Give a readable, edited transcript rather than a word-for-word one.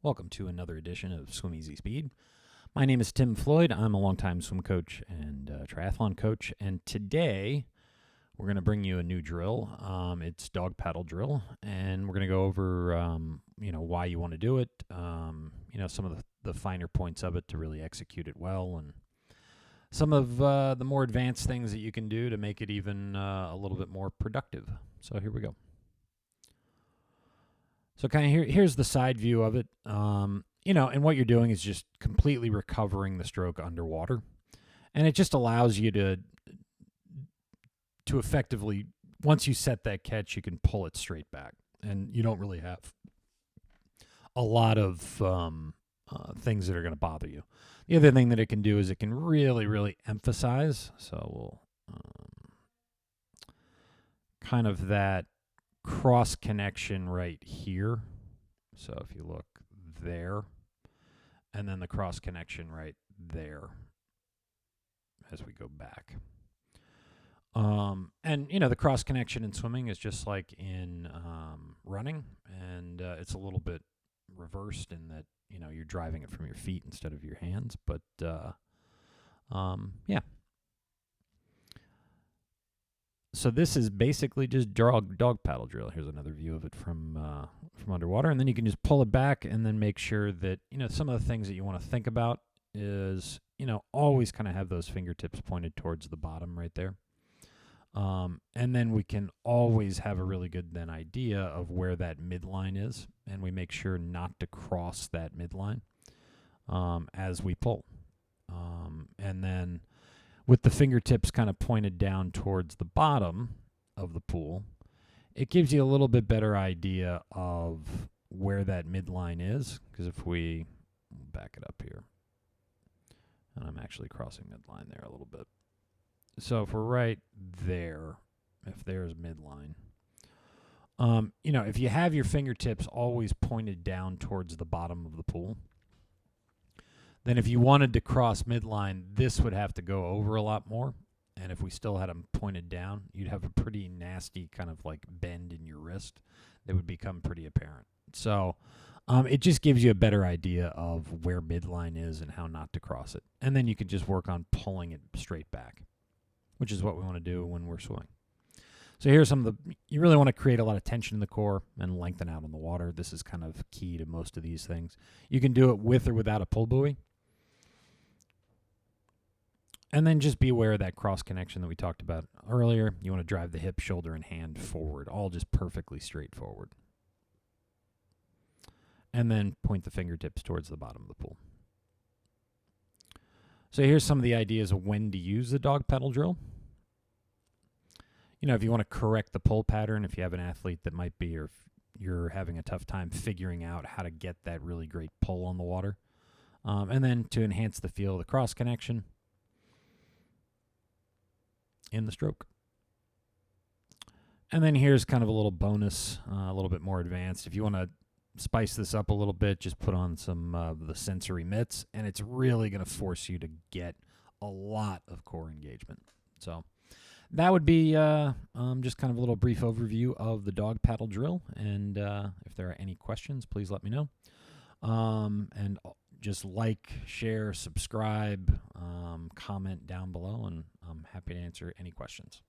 Welcome to another edition of Swim Easy Speed. My name is Tim Floyd. I'm a longtime swim coach and triathlon coach, and today we're going to bring you a new drill. It's dog paddle drill, and we're going to go over, why you want to do it, some of the finer points of it to really execute it well, and some of the more advanced things that you can do to make it even a little bit more productive. So here we go. So kind of here's the side view of it. And what you're doing is just completely recovering the stroke underwater. And it just allows you to effectively, once you set that catch, you can pull it straight back. And you don't really have a lot of things that are going to bother you. The other thing that it can do is it can really, really emphasize. So we'll kind of that cross connection right here. So if you look there, and then the cross connection right there as we go back. The cross connection in swimming is just like in running, and it's a little bit reversed in that, you're driving it from your feet instead of your hands, but yeah. So this is basically just dog paddle drill. Here's another view of it from underwater, and then you can just pull it back and then make sure that some of the things that you want to think about is always kind of have those fingertips pointed towards the bottom right there, and then we can always have a really good idea of where that midline is, and we make sure not to cross that midline as we pull, and then with the fingertips kind of pointed down towards the bottom of the pool, it gives you a little bit better idea of where that midline is. Because if we back it up here, and I'm actually crossing midline there a little bit. So if we're right there, if there's midline, if you have your fingertips always pointed down towards the bottom of the pool, then if you wanted to cross midline, this would have to go over a lot more. And if we still had them pointed down, you'd have a pretty nasty kind of like bend in your wrist that would become pretty apparent. So it just gives you a better idea of where midline is and how not to cross it. And then you can just work on pulling it straight back, which is what we want to do when we're swimming. So here's some of you really want to create a lot of tension in the core and lengthen out on the water. This is kind of key to most of these things. You can do it with or without a pull buoy. And then just be aware of that cross connection that we talked about earlier. You want to drive the hip, shoulder, and hand forward, all just perfectly straightforward. And then point the fingertips towards the bottom of the pool. So here's some of the ideas of when to use the dog paddle drill. If you want to correct the pull pattern, if you have an athlete that might be, or if you're having a tough time figuring out how to get that really great pull on the water. And then to enhance the feel of the cross connection in the stroke. And then here's kind of a little bonus, a little bit more advanced. If you want to spice this up a little bit, just put on some of the sensory mitts, and it's really going to force you to get a lot of core engagement. So that would be just kind of a little brief overview of the dog paddle drill. And if there are any questions, please let me know. And just like, share, subscribe, comment down below, and I'm happy to answer any questions.